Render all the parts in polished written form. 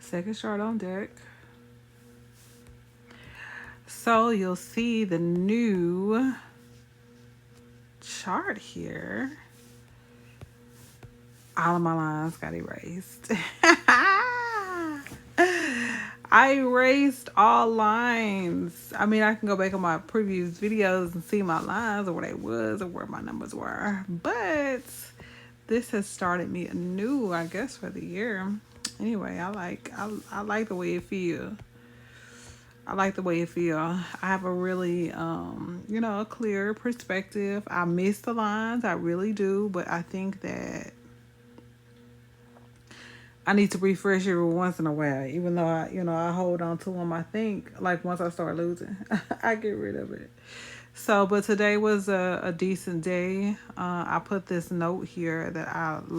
Second chart on deck. So you'll see the new chart here. All of my lines got erased. I erased all lines. I mean, I can go back on my previous videos and see my lines or where they was or where my numbers were. But this has started me anew, I guess, for the year. Anyway, I like the way it feels. I like the way it feel. I have a really, a clear perspective. I miss the lines, I really do, but I think that I need to refresh every once in a while. Even though I hold on to them. I think like once I start losing, I get rid of it. So, but today was a decent day. I put this note here that I would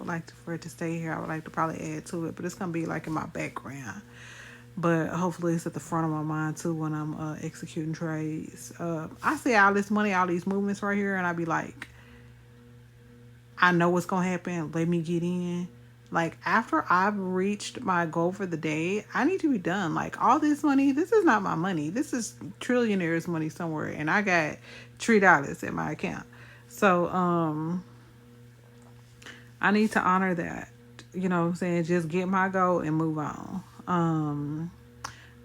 like for it to stay here. I would like to probably add to it, but it's gonna be like in my background. But hopefully it's at the front of my mind too when I'm executing trades. I see all this money, all these movements right here, and I be like, I know what's gonna happen. Let me get in. Like after I've reached my goal for the day, I need to be done. Like all this money, this is not my money. This is trillionaires' money somewhere, and I got $3 in my account. So I need to honor that. You know what I'm saying? Just get my goal and move on.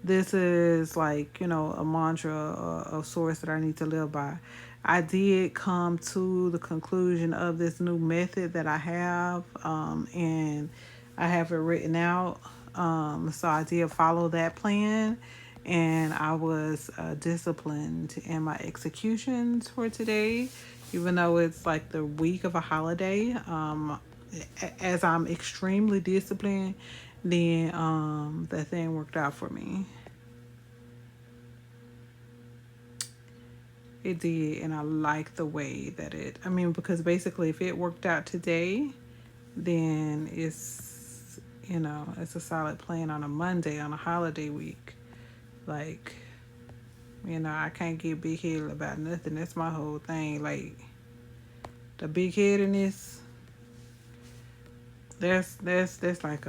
This is like, a mantra or a source that I need to live by. I did come to the conclusion of this new method that I have, and I have it written out. So I did follow that plan, and I was disciplined in my executions for today, even though it's like the week of a holiday. As I'm extremely disciplined, then that thing worked out for me. It did, and I like the way that I mean, because basically, if it worked out today, then it's a solid plan on a Monday on a holiday week. Like, I can't get big headed about nothing. That's my whole thing. Like, the big headedness, that's like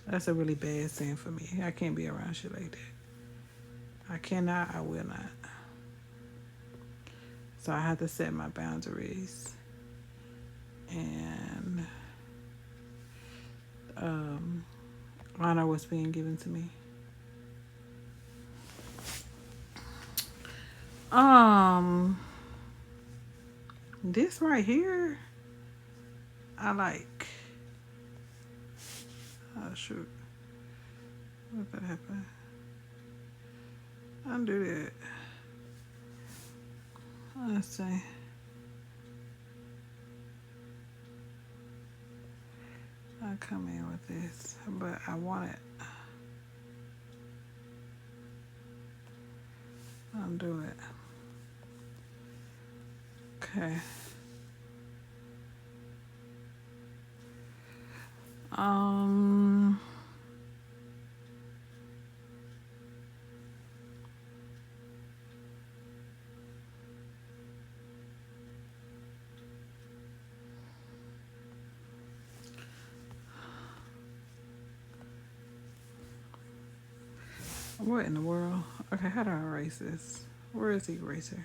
that's a really bad sin for me. I can't be around shit like that. I cannot, I will not. So I have to set my boundaries and um, honor what's being given to me. Um, this right here, I like. Oh shoot, what that happened? Undo that. Let's see. I come in with this, but I want it. Undo it. Okay. Um. What in the world? Okay, how do I erase this? Where is the eraser?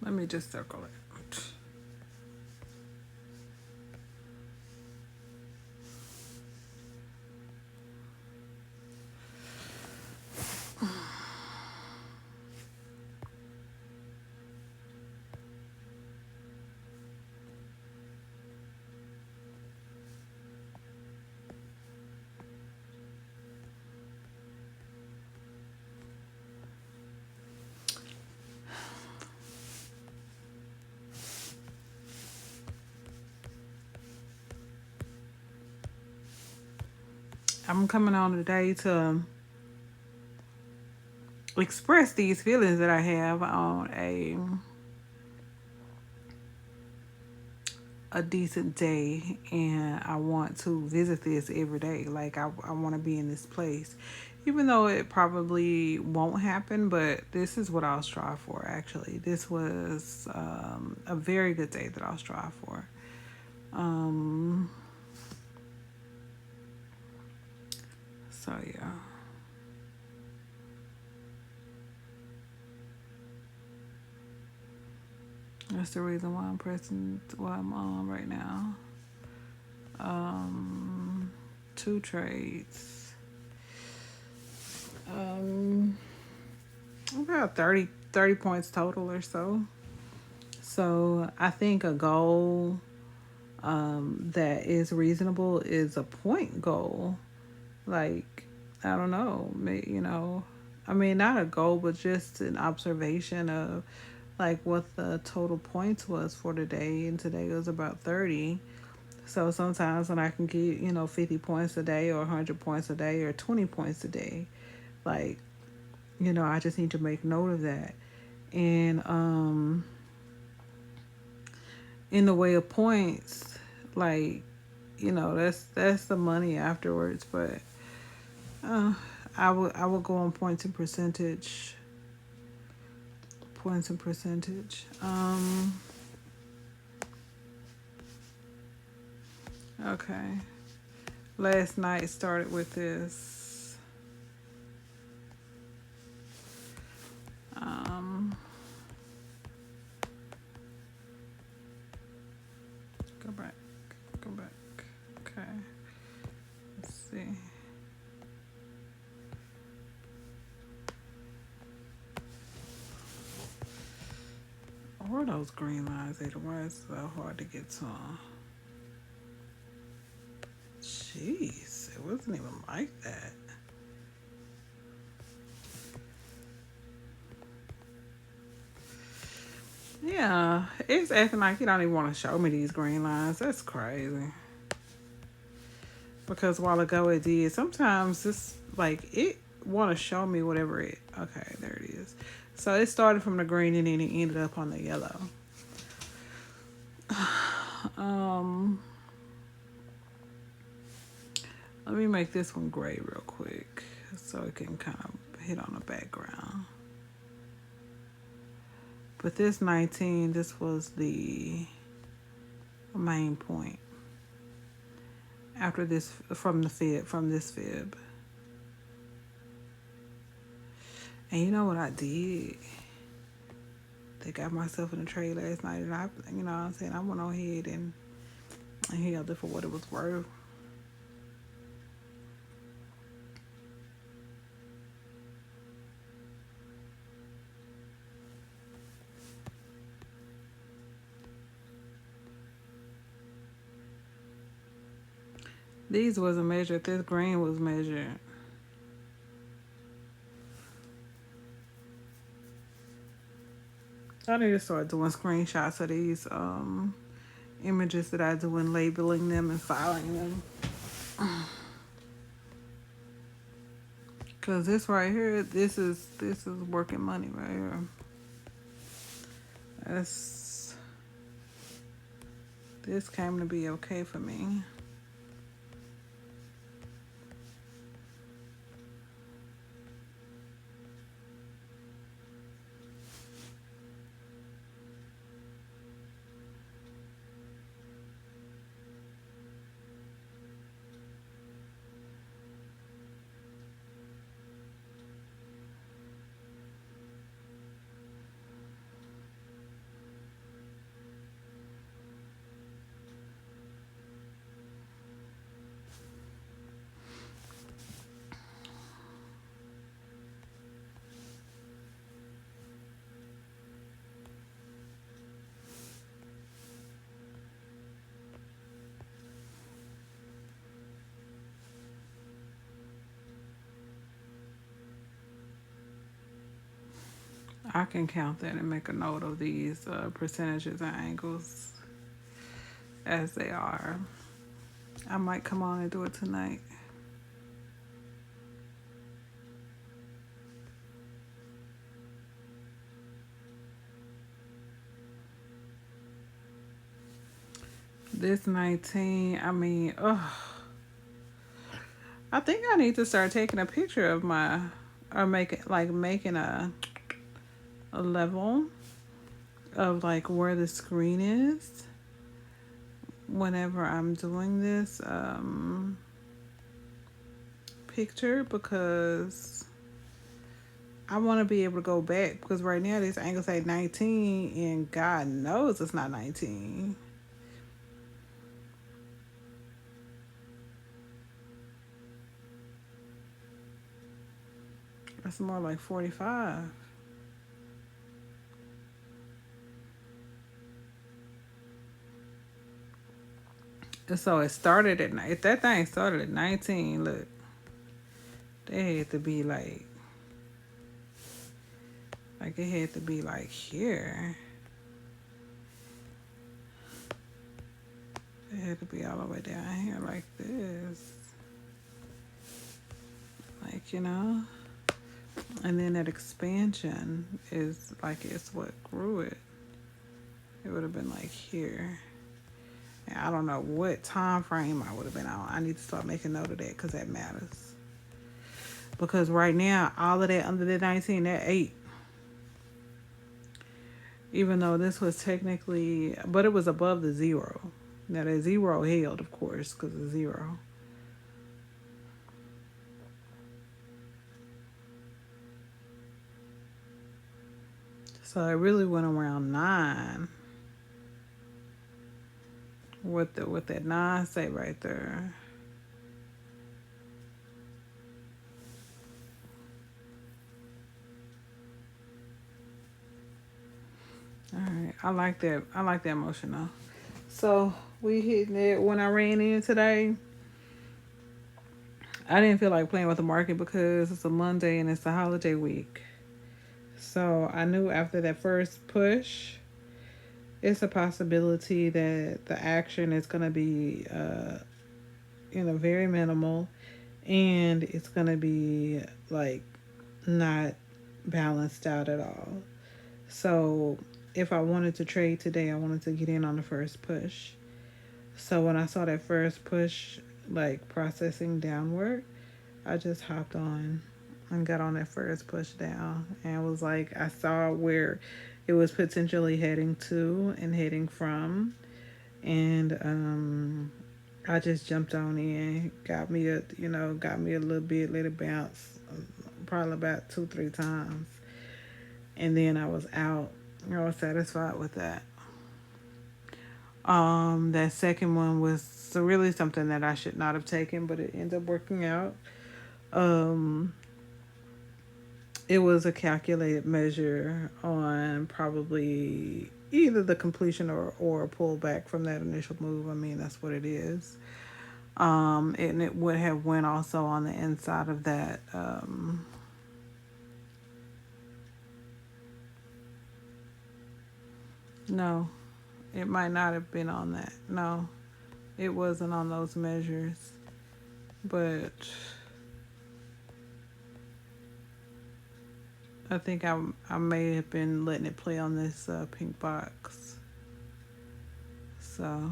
Let me just circle it. I'm coming on today to express these feelings that I have on a decent day and I want to visit this every day. Like I want to be in this place. Even though it probably won't happen, but this is what I'll strive for actually. This was a very good day that I'll strive for. Um, so yeah. That's the reason why I'm pressing what I'm on right now. Um, two trades. Um, about 30 points total or so. So I think a goal that is reasonable is a point goal. Like, I don't know, I mean, not a goal, but just an observation of like what the total points was for the day. And today was about 30. So sometimes when I can get, 50 points a day or 100 points a day or 20 points a day, like, I just need to make note of that. And in the way of points, like, that's the money afterwards. But uh, I would go on points and percentage. Points and percentage. Okay. Last night started with this. Um, go back. Go back. Okay. Let's see. Where are those green lines at? Why is it so hard to get to? Jeez, it wasn't even like that. Yeah, it's acting like you don't even want to show me these green lines. That's crazy. Because a while ago it did. Sometimes it's like it want to show me whatever it. Okay, there it is. So it started from the green and then it ended up on the yellow. Um, Let me make this one gray real quick so it can kind of hit on the background. But this 19, this was the main point. After this, from this fib. And you know what I did? They got myself in a trade last night, and I, what I'm saying, I went on ahead and held it for what it was worth. These wasn't measured. This green was measured. I need to start doing screenshots of these images that I do and labeling them and filing them. Cause this right here, this is working money right here. This came to be okay for me. I can count that and make a note of these percentages and angles as they are. I might come on and do it tonight. This 19, I mean, oh, I think I need to start taking a picture of my, or making a level of like where the screen is whenever I'm doing this picture, because I want to be able to go back, because right now this angle say 19 and God knows it's not 19. It's more like 45. And so it started at if that thing started at 19, look, they had to be like it had to be like here. It had to be all the way down here like this. Like, and then that expansion is like it's what grew it. It would have been like here. And I don't know what time frame I would have been on. I need to start making note of that because that matters. Because right now, all of that under the 19, that 8. Even though this was technically, but it was above the 0. Now that 0 held, of course, because of 0. So it really went around 9. What that 9 say right there? All right, I like that. I like that motion though. So we hitting it. When I ran in today, I didn't feel like playing with the market because it's a Monday and it's a holiday week. So I knew after that first push, it's a possibility that the action is going to be, very minimal, and it's going to be like not balanced out at all. So if I wanted to trade today, I wanted to get in on the first push. So when I saw that first push, like processing downward, I just hopped on and got on that first push down, and was like, I saw where it was potentially heading to and heading from, and I just jumped on in, got me a little bit, let it bounce, probably about 2-3 times, and then I was out. I was satisfied with that. That second one was really something that I should not have taken, but it ended up working out. Um, it was a calculated measure on probably either the completion or a pullback from that initial move. I mean, that's what it is. And it would have went also on the inside of that. No, it might not have been on that. No, it wasn't on those measures. But I think I may have been letting it play on this pink box. So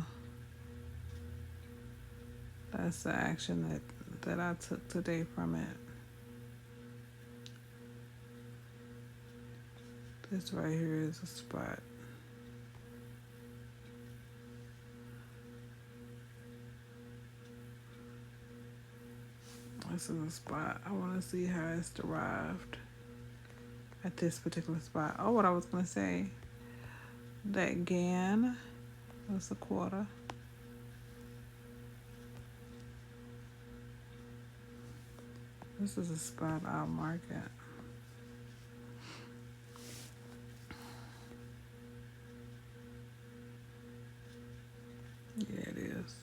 that's the action that I took today from it. This right here is a spot. This is a spot. I want to see how it's derived at this particular spot. Oh, what I was going to say. That GAN was a quarter. This is a spot I'll mark at. Yeah, it is.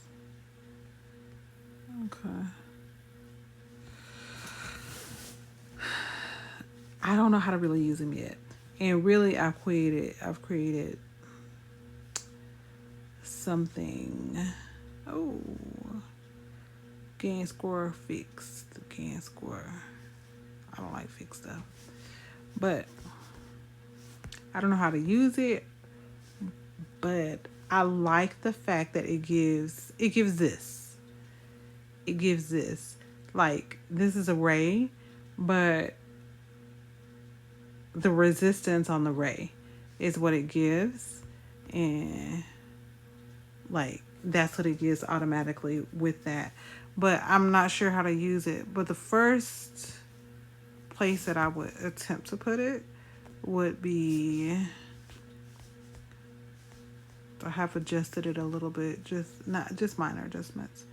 Okay. I don't know how to really use them yet. And really I've created something. Oh, GAN score fixed. GAN score. I don't like fixed stuff. But I don't know how to use it, but I like the fact that it gives this, like, this is a ray, but the resistance on the ray is what it gives, and like that's what it gives automatically with that. But I'm not sure how to use it. But the first place that I would attempt to put it would be, I have adjusted it a little bit, just not just minor adjustments.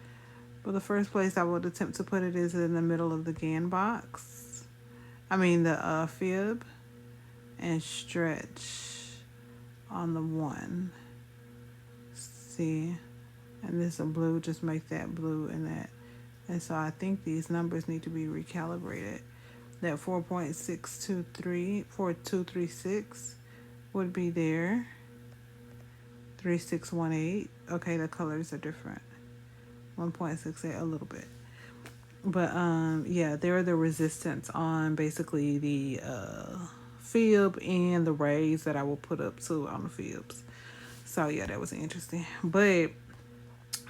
But the first place I would attempt to put it is in the middle of the GAN box. I mean the fib, and stretch on the one. See, and this a blue, just make that blue and that. And so I think these numbers need to be recalibrated. That 4.623, would be there. 3618. Okay, the colors are different. 1.68 a little bit. But yeah, there are the resistance on basically the fib and the rays that I will put up too on the fibs. So yeah, that was interesting. But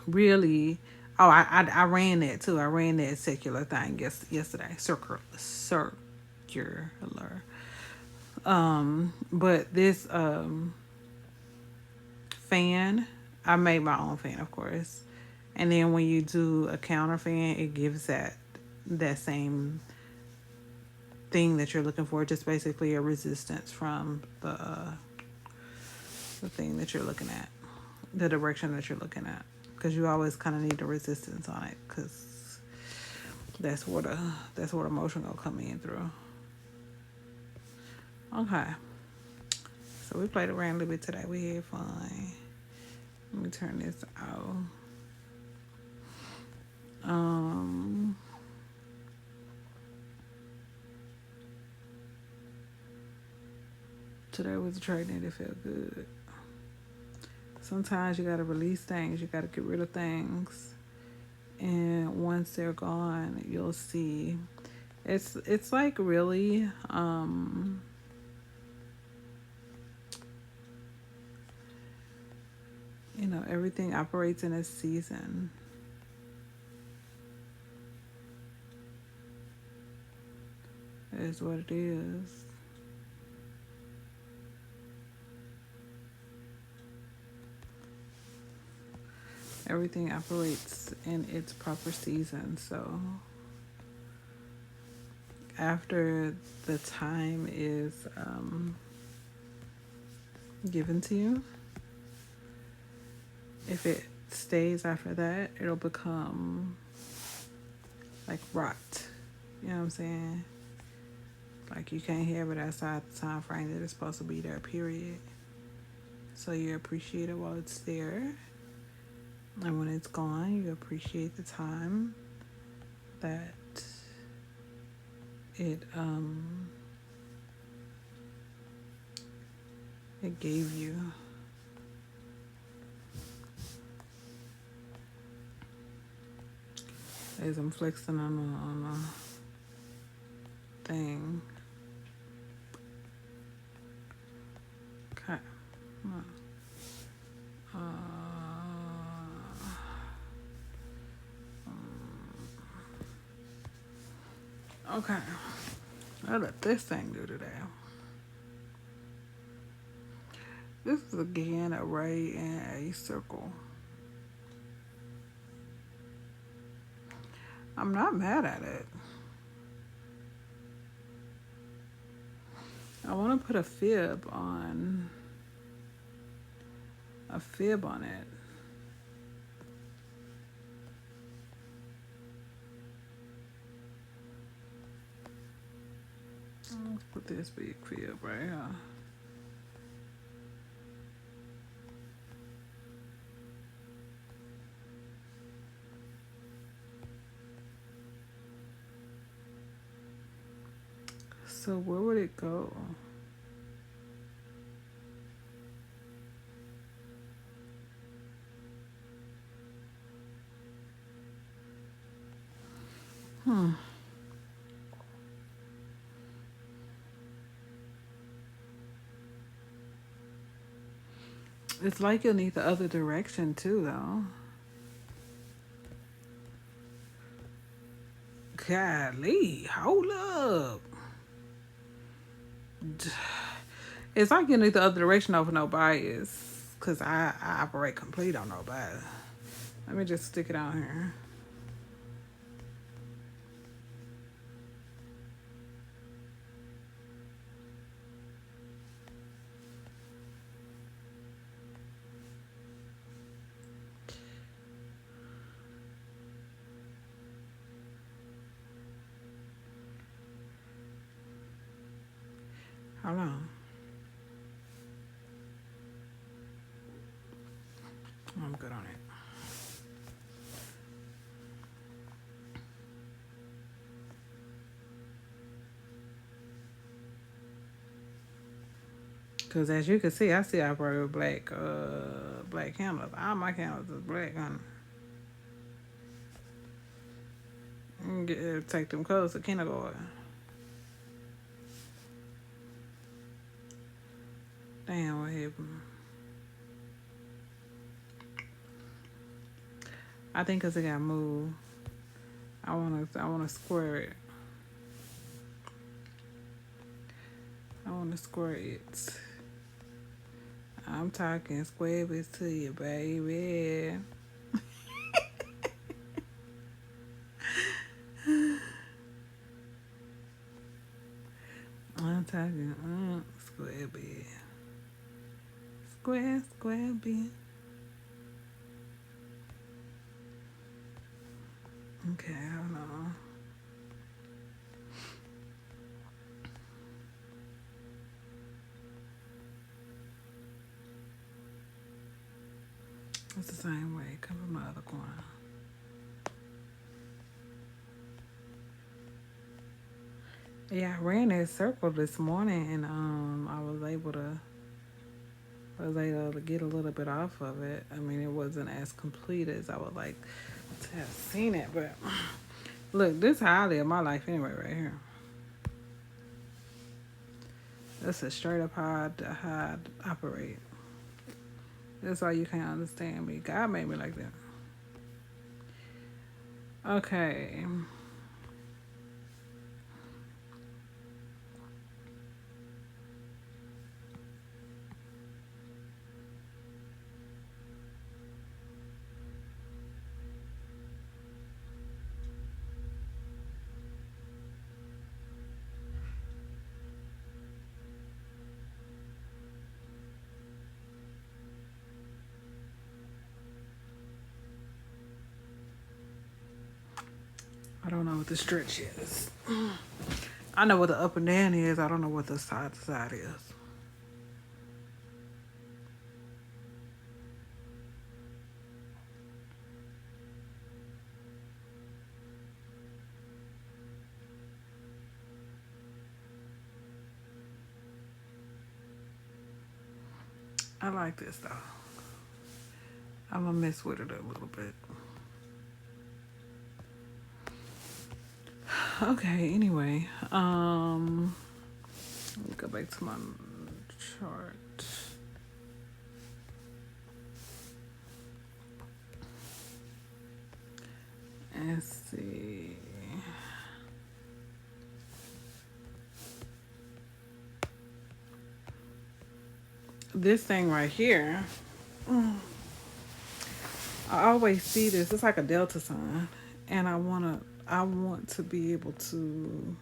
really, oh, I ran that too. I ran that secular thing yesterday. Circular. But this fan, I made my own fan, of course. And then when you do a counter fan, it gives that same thing that you're looking for, just basically a resistance from the thing that you're looking at, the direction that you're looking at, because you always kind of need the resistance on it, because that's where the motion gonna come in through. Okay, so we played around a little bit today. We had fun. Let me turn this out. Today was a trading that felt good. Sometimes you gotta release things. You gotta get rid of things, and once they're gone, you'll see. It's like really everything operates in a season. It is what it is. Everything operates in its proper season. So after the time is given to you, if it stays after that, it'll become like rot. You know what I'm saying? Like you can't have it outside the time frame that it's supposed to be there, period. So you appreciate it while it's there. And when it's gone, you appreciate the time that it gave you. As I'm flexing on a thing. Okay. Okay. I'll let this thing do today. This is again a ray and a circle. I'm not mad at it. I want to put a fib on it. Let's put this big fib right here. So where would it go? It's like you'll need the other direction too, though. Golly, hold up. It's like you need the other direction over no bias. Because I operate complete on no bias. Let me just stick it out here. Hold on. I'm good on it. Because as you can see, I still operate with black candles. All my candles is black, honey. Take them colors to kindergarten. Damn, what happened? I think because it got moved. I wanna square it. I wanna square it. I'm talking square bits to you, baby. I'm talking square bit. Square bit. Okay, hold on. It's the same way. Come from my other corner. Yeah, I ran that circle this morning and I was able to get a little bit off of it. I mean, it wasn't as complete as I would like to have seen it, but look, this is how I live my life anyway, right here. That's a straight up how I operate. That's why you can't understand me. God made me like that. Okay. I don't know what the stretch is. I know what the up and down is. I don't know what the side to side is. I like this though. I'm gonna mess with it a little bit. Okay, anyway. Let me go back to my chart. Let's see. This thing right here, I always see this. It's like a delta sign, and I want to be able to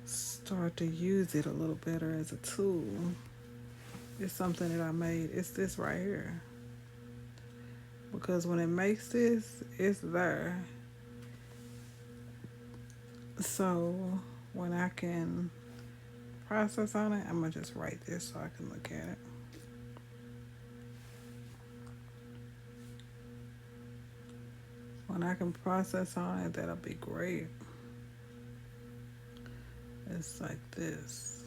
start to use it a little better as a tool. It's something that I made. It's this right here. Because when it makes this, it's there. So when I can process on it, I'm gonna just write this so I can look at it. When I can process on it, that'll be great. It's like this.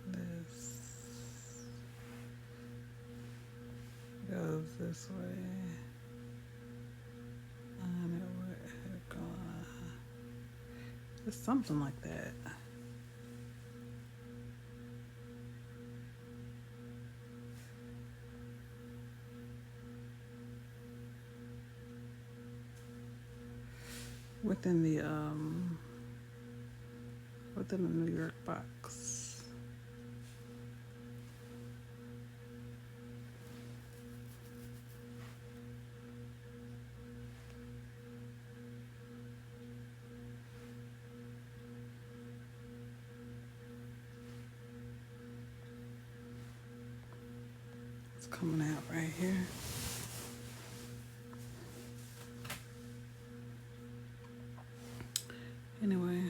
This goes this way. And it would have gone. It's something like that. within the New York box. It's coming out right here. Anyway.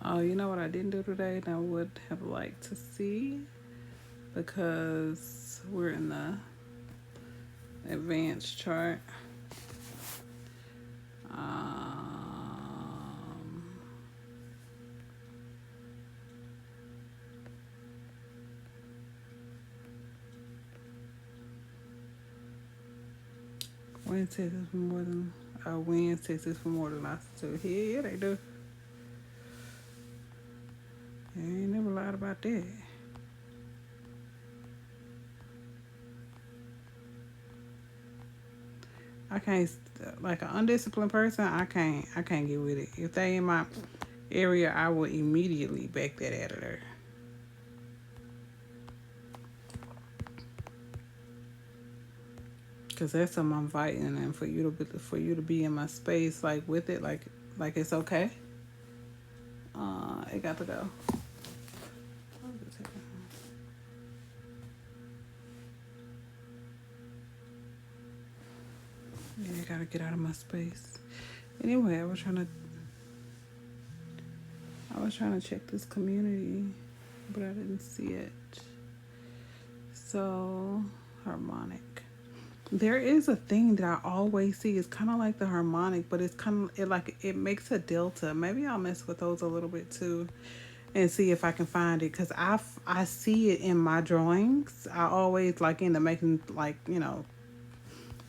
Oh, you know what I didn't do today and I would have liked to see, because we're in the advanced chart. Wednesdays is for more than Wednesdays is for more than I do. Yeah, they do. They ain't never lied about that. I can't, like an undisciplined person. I can't get with it. If they in my area, I will immediately back that out of there. Cause that's something I'm fighting, and for you to be in my space like with it, like it's okay. It got to go. Yeah, I gotta get out of my space. Anyway, I was trying to check this community, but I didn't see it. So, harmonic. There is a thing that I always see. It's kind of like the harmonic, but it's kind of it makes a delta. Maybe I'll mess with those a little bit too, and see if I can find it, because I see it in my drawings. I always end up making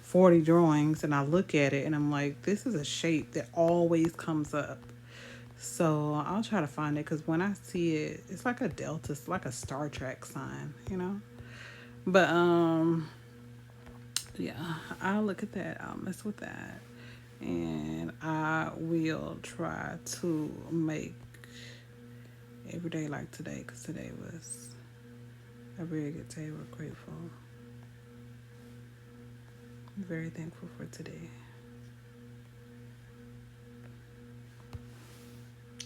40 drawings, and I look at it and I'm like, this is a shape that always comes up. So I'll try to find it, because when I see it, it's like a delta. It's like a Star Trek sign, But yeah, I'll look at that. I'll mess with that, and I will try to make every day like today, because today was a very good day. We're grateful. I'm very thankful for today.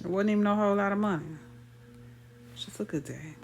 It wasn't even a whole lot of money. It's just a good day.